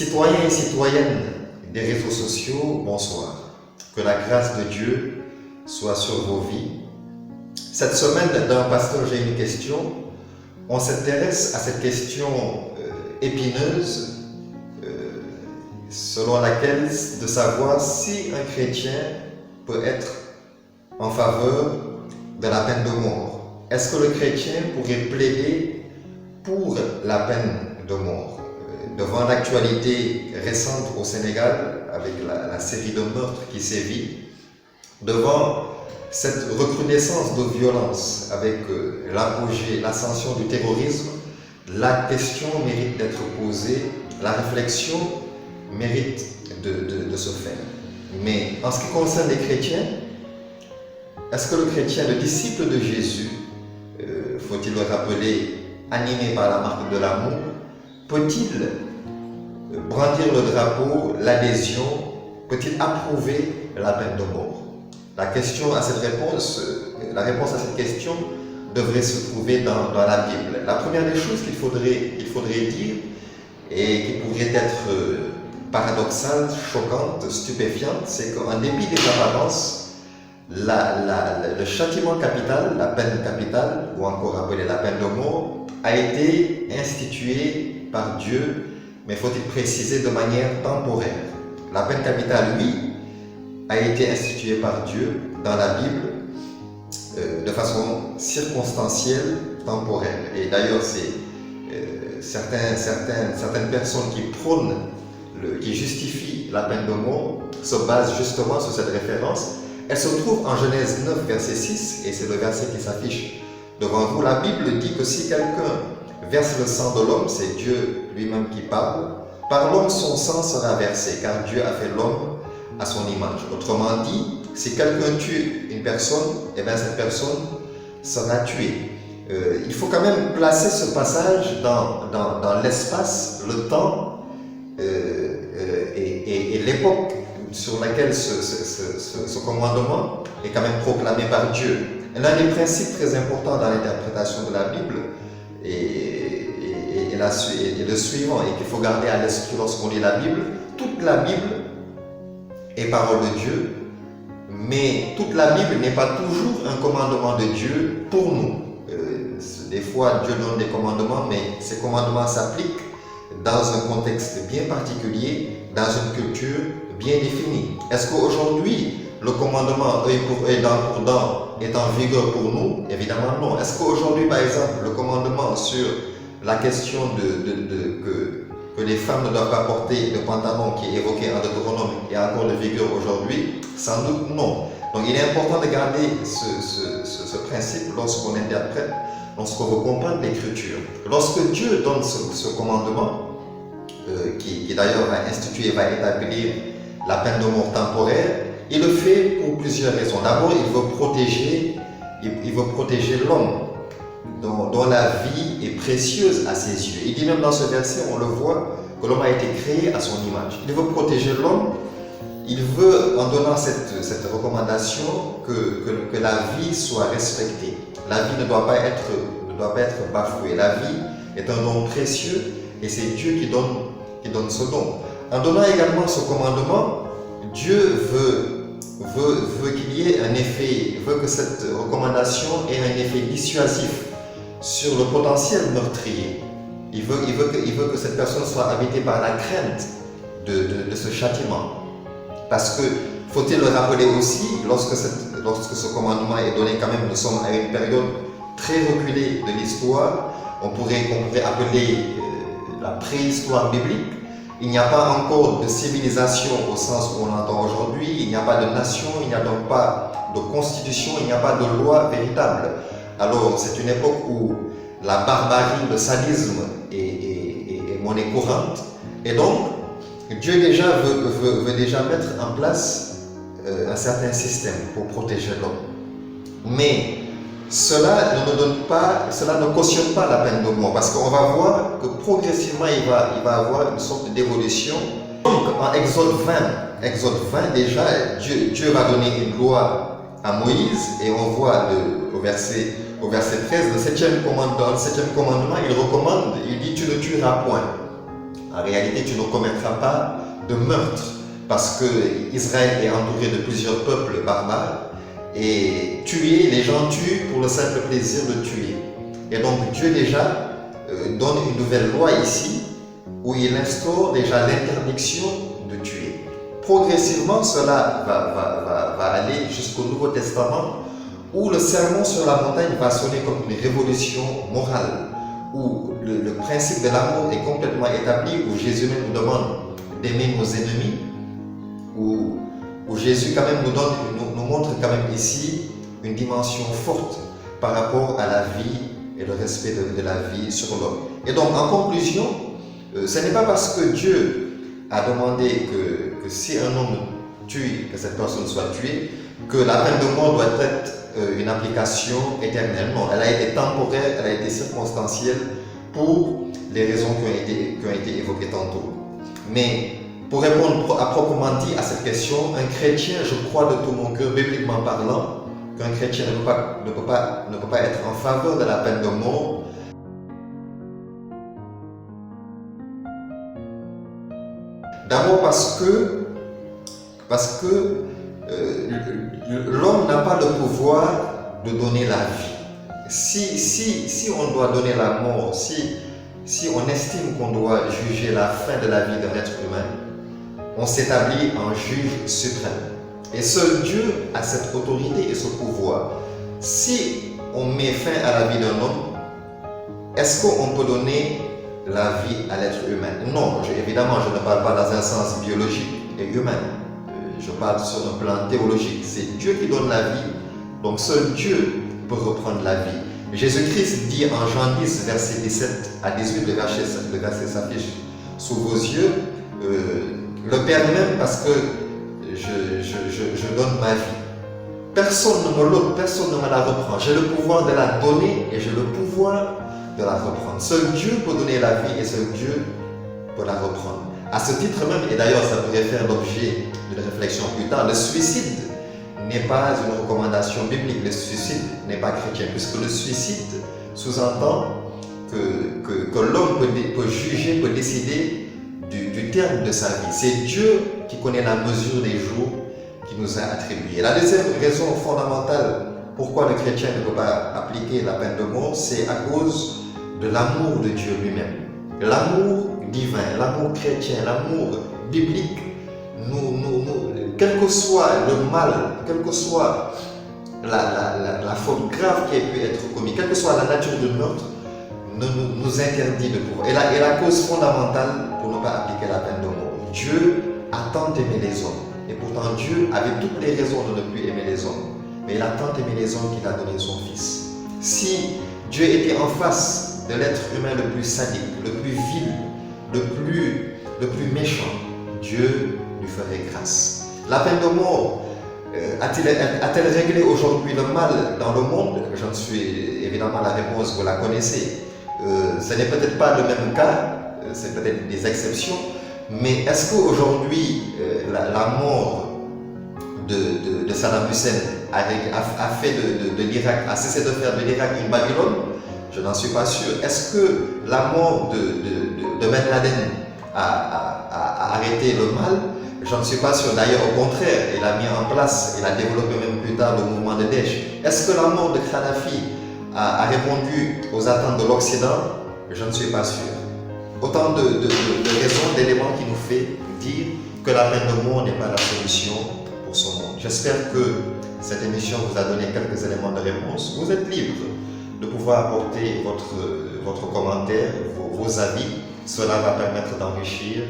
Citoyens et citoyennes des réseaux sociaux, bonsoir. Que la grâce de Dieu soit sur vos vies. Cette semaine, dans Pasteur, j'ai une question. On s'intéresse à cette question épineuse, selon laquelle de savoir si un chrétien peut être en faveur de la peine de mort. Est-ce que le chrétien pourrait plaider pour la peine de mort? Devant l'actualité récente au Sénégal, avec la série de meurtres qui sévit, devant cette recrudescence de violence avec l'apogée, l'ascension du terrorisme, la question mérite d'être posée, la réflexion mérite de se faire. Mais en ce qui concerne les chrétiens, est-ce que le chrétien, le disciple de Jésus, faut-il le rappeler, animé par la marque de l'amour, peut-il brandir le drapeau, l'adhésion, peut-il approuver la peine de mort? La réponse à cette question devrait se trouver dans la Bible. La première des choses qu'il faudrait dire et qui pourrait être paradoxale, choquante, stupéfiante, c'est qu'en dépit des apparences, le châtiment capital, la peine capitale, ou encore appelée la peine de mort, a été instituée par Dieu, mais faut-il préciser de manière temporaire. La peine capitale, oui, a été instituée par Dieu dans la Bible de façon circonstancielle, temporaire. Et d'ailleurs, c'est certaines personnes qui prônent, qui justifient la peine de mort, se basent justement sur cette référence. Elle se trouve en Genèse 9, verset 6, et c'est le verset qui s'affiche devant vous. La Bible dit que si quelqu'un verse le sang de l'homme, c'est Dieu lui-même qui parle, par l'homme son sang sera versé, car Dieu a fait l'homme à son image. Autrement dit, si quelqu'un tue une personne, eh bien cette personne sera tuée. Il faut quand même placer ce passage dans l'espace, le temps et l'époque sur laquelle ce commandement est quand même proclamé par Dieu. L'un des principes très importants dans l'interprétation de la Bible est le suivant, et qu'il faut garder à l'esprit lorsqu'on lit la Bible. Toute la Bible est parole de Dieu, mais toute la Bible n'est pas toujours un commandement de Dieu pour nous. Des fois, Dieu donne des commandements, mais ces commandements s'appliquent dans un contexte bien particulier, dans une culture bien définie. Est-ce qu'aujourd'hui, le commandement œil pour œil, dent pour dent est en vigueur pour nous? Évidemment non. Est-ce qu'aujourd'hui, par exemple, le commandement sur la question que les femmes ne doivent pas porter de pantalon qui est évoqué en Deutéronome est encore de vigueur aujourd'hui? Sans doute non. Donc il est important de garder ce principe lorsqu'on interprète, lorsqu'on veut comprendre l'Écriture. Lorsque Dieu donne ce commandement, qui d'ailleurs va instituer, va établir la peine de mort temporaire, il le fait pour plusieurs raisons. D'abord, il veut protéger l'homme dont la vie est précieuse à ses yeux. Il dit même dans ce verset, on le voit, que l'homme a été créé à son image. Il veut protéger l'homme. Il veut, en donnant cette recommandation, que la vie soit respectée. La vie ne doit pas être bafouée. La vie est un don précieux et c'est Dieu qui donne ce don. En donnant également ce commandement, Dieu veut qu'il y ait un effet, veut que cette recommandation ait un effet dissuasif sur le potentiel meurtrier. Il veut que cette personne soit habitée par la crainte de ce châtiment. Parce que, faut-il le rappeler aussi, lorsque ce commandement est donné, quand même, nous sommes à une période très reculée de l'histoire, qu'on pourrait appeler la préhistoire biblique. Il n'y a pas encore de civilisation au sens où on l'entend aujourd'hui, il n'y a pas de nation, il n'y a donc pas de constitution, il n'y a pas de loi véritable. Alors c'est une époque où la barbarie, le sadisme est monnaie courante, et donc Dieu veut déjà mettre en place un certain système pour protéger l'homme. Mais cela ne cautionne pas la peine de mort, parce qu'on va voir que progressivement il va avoir une sorte d'évolution. Donc en Exode 20 déjà, Dieu va donner une loi à Moïse, et on voit au verset 13, le septième commandement, il recommande, il dit tu ne tueras point. En réalité, tu ne commettras pas de meurtre parce que Israël est entouré de plusieurs peuples barbares et tuer, les gens tuent pour le simple plaisir de tuer. Et donc Dieu déjà donne une nouvelle loi ici où il instaure déjà l'interdiction de tuer. Progressivement, cela va aller jusqu'au Nouveau Testament où le sermon sur la montagne va sonner comme une révolution morale, où le principe de l'amour est complètement établi, où Jésus même nous demande d'aimer nos ennemis, où Jésus quand même nous montre quand même ici une dimension forte par rapport à la vie et le respect de la vie sur l'homme. Et donc en conclusion, ce n'est pas parce que Dieu a demandé que si un homme tue, que cette personne soit tuée, que la peine de mort doit être une application éternelle. Non, elle a été temporaire, elle a été circonstancielle pour les raisons qui ont été évoquées tantôt. Mais pour répondre à proprement dit à cette question, un chrétien, je crois de tout mon cœur, bibliquement parlant, qu'un chrétien ne peut pas être en faveur de la peine de mort. D'abord parce que l'homme n'a pas le pouvoir de donner la vie. Si on doit donner la mort, si on estime qu'on doit juger la fin de la vie d'un être humain, on s'établit en juge suprême. Et seul Dieu a cette autorité et ce pouvoir. Si on met fin à la vie d'un homme, est-ce qu'on peut donner la vie à l'être humain? Non, évidemment, je ne parle pas dans un sens biologique et humain. Je parle sur un plan théologique. C'est Dieu qui donne la vie, donc seul Dieu peut reprendre la vie. Jésus-Christ dit en Jean 10, verset 17 à 18, le verset s'affiche sous vos yeux, le Père même parce que je donne ma vie. Personne ne me l'ôte, personne ne me la reprend. J'ai le pouvoir de la donner et j'ai le pouvoir de la reprendre. Seul Dieu peut donner la vie et seul Dieu peut la reprendre. À ce titre même, et d'ailleurs ça pourrait faire l'objet d'une réflexion plus tard, le suicide n'est pas une recommandation biblique, le suicide n'est pas chrétien, puisque le suicide sous-entend que l'homme peut juger, peut décider du terme de sa vie. C'est Dieu qui connaît la mesure des jours qui nous a attribués. La deuxième raison fondamentale pourquoi le chrétien ne peut pas appliquer la peine de mort, c'est à cause de l'amour de Dieu lui-même. L'amour divin, l'amour chrétien, l'amour biblique, quel que soit le mal, quelle que soit la faute grave qui ait pu être commise, quelle que soit la nature du meurtre, nous interdit de pouvoir. Et la cause fondamentale pour ne pas appliquer la peine de mort. Dieu a tant aimé les hommes. Et pourtant Dieu avait toutes les raisons de ne plus aimer les hommes. Mais il a tant aimé les hommes qu'il a donné son Fils. Si Dieu était en face de l'être humain le plus sadique, le plus vil, le plus méchant, Dieu lui ferait grâce. La peine de mort a-t-elle réglé aujourd'hui le mal dans le monde? J'en suis évidemment la réponse, vous la connaissez. Ce n'est peut-être pas le même cas, c'est peut-être des exceptions, mais est-ce qu'aujourd'hui la mort de Saddam Hussein a fait de l'Irak, a cessé de faire de l'Irak une Babylone? Je n'en suis pas sûr. Est-ce que la mort de Ben Laden a arrêté le mal? Je ne suis pas sûr. D'ailleurs, au contraire, il a mis en place, il a développé même plus tard le mouvement de Daesh. Est-ce que la mort de Kadhafi a répondu aux attentes de l'Occident? Je ne suis pas sûr. Autant de raisons, d'éléments qui nous fait dire que la peine de mort n'est pas la solution pour ce monde. J'espère que cette émission vous a donné quelques éléments de réponse. Vous êtes libre de pouvoir apporter votre commentaire, vos avis. Cela va permettre d'enrichir